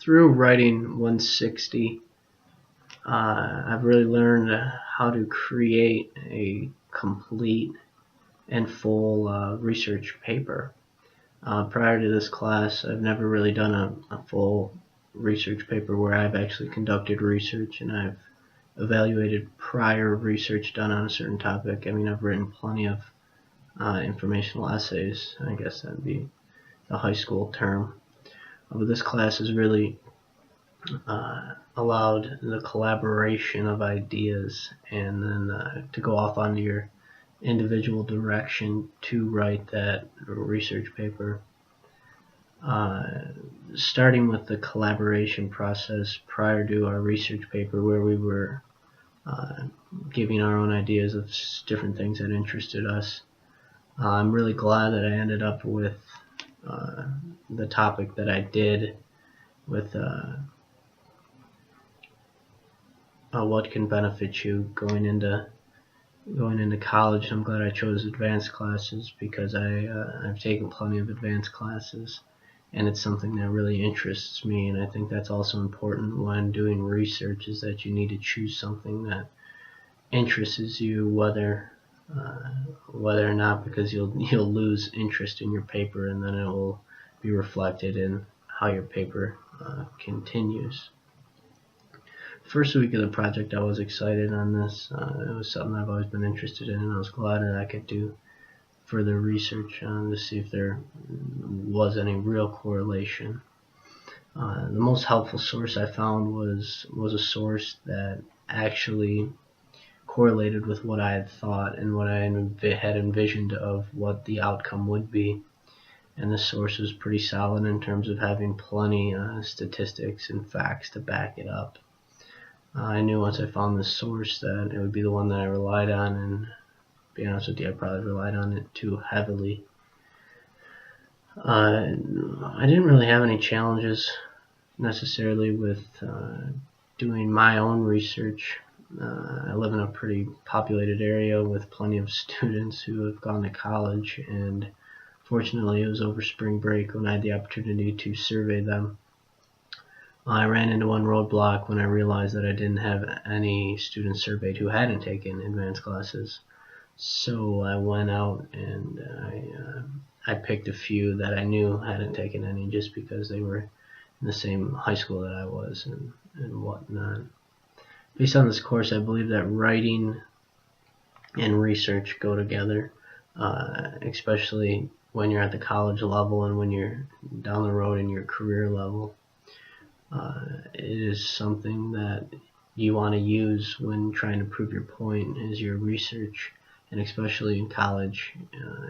Through writing 160, I've really learned how to create a complete and full research paper. Prior to this class, I've never really done a full research paper where I've actually conducted research and I've evaluated prior research done on a certain topic. I mean, I've written plenty of informational essays. I guess that'd be the high school term. But this class has really allowed the collaboration of ideas and then to go off onto your individual direction to write that research paper. Starting with the collaboration process prior to our research paper, where we were giving our own ideas of different things that interested us. I'm really glad that I ended up with the topic that I did with what can benefit you going into college. I'm glad I chose advanced classes because I've taken plenty of advanced classes, and it's something that really interests me. And I think that's also important when doing research, is that you need to choose something that interests you, whether or not, because you'll lose interest in your paper, and then it will be reflected in how your paper continues. First week of the project, I was excited on this. It was something I've always been interested in, and I was glad that I could do further research to see if there was any real correlation. The most helpful source I found was a source that actually correlated with what I had thought and what I had envisioned of what the outcome would be. And this source was pretty solid in terms of having plenty statistics and facts to back it up. I knew once I found this source that it would be the one that I relied on, and to be honest with you, I probably relied on it too heavily. I didn't really have any challenges necessarily with doing my own research. I live in a pretty populated area with plenty of students who have gone to college, and fortunately it was over spring break when I had the opportunity to survey them. I ran into one roadblock when I realized that I didn't have any students surveyed who hadn't taken advanced classes. So I went out and I picked a few that I knew hadn't taken any, just because they were in the same high school that I was and whatnot. Based on this course, I believe that writing and research go together, especially when you're at the college level and when you're down the road in your career level. It is something that you want to use when trying to prove your point, is your research. And especially in college,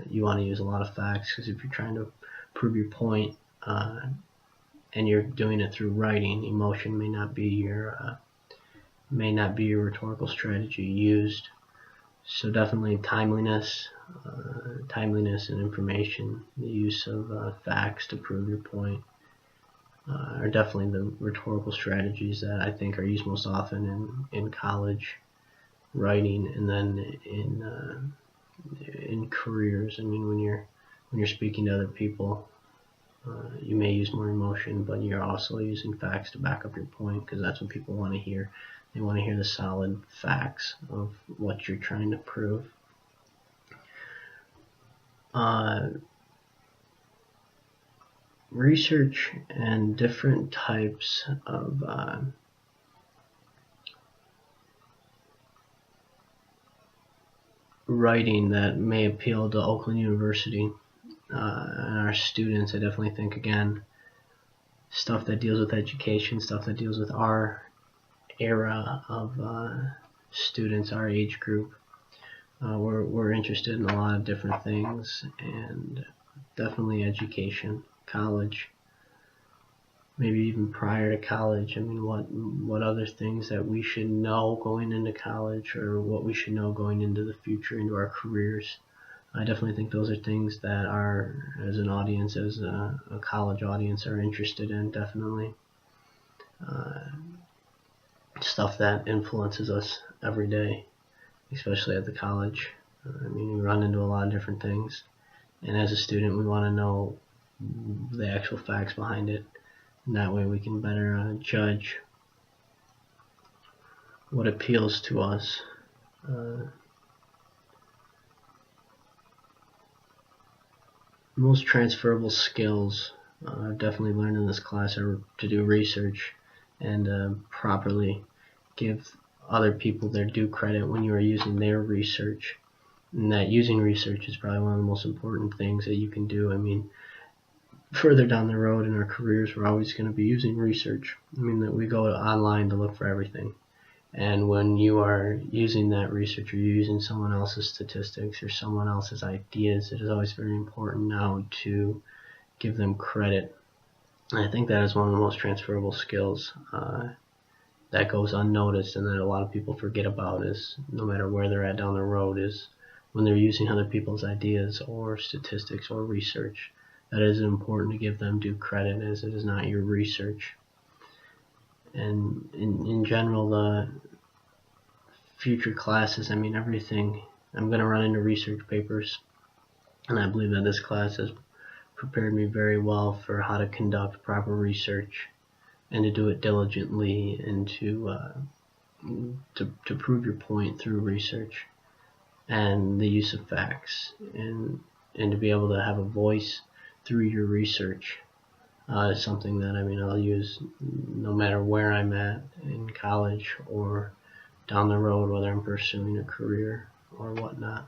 you want to use a lot of facts, because if you're trying to prove your point and you're doing it through writing, emotion may not be your rhetorical strategy used. So definitely timeliness and information, the use of facts to prove your point, are definitely the rhetorical strategies that I think are used most often in college writing, and then in careers. I mean, when you're speaking to other people, you may use more emotion, but you're also using facts to back up your point, because that's what people want to hear. They want to hear the solid facts of what you're trying to prove. Research and different types of writing that may appeal to Oakland University and our students. I definitely think, again, stuff that deals with education, stuff that deals with our era of students, our age group. We're interested in a lot of different things, and definitely education, college, maybe even prior to college. I mean, what other things that we should know going into college, or what we should know going into the future, into our careers. I definitely think those are things that our, as an audience, as a college audience, are interested in, definitely. Stuff that influences us every day, especially at the college. I mean, we run into a lot of different things, and as a student, we want to know the actual facts behind it. And that way we can better judge what appeals to us. Most transferable skills I've definitely learned in this class are to do research and properly give other people their due credit when you are using their research. And that using research is probably one of the most important things that you can do. I mean, further down the road in our careers, we're always going to be using research. I mean, that we go online to look for everything. And when you are using that research, or you're using someone else's statistics or someone else's ideas, it is always very important now to give them credit. And I think that is one of the most transferable skills that goes unnoticed and that a lot of people forget about, is no matter where they're at down the road, is when they're using other people's ideas or statistics or research, that is important to give them due credit, as it is not your research. And in general, the future classes, I mean, everything, I'm going to run into research papers, and I believe that this class has prepared me very well for how to conduct proper research and to do it diligently, and to prove your point through research and the use of facts, and to be able to have a voice through your research is something that, I mean, I'll use no matter where I'm at in college or down the road, whether I'm pursuing a career or whatnot.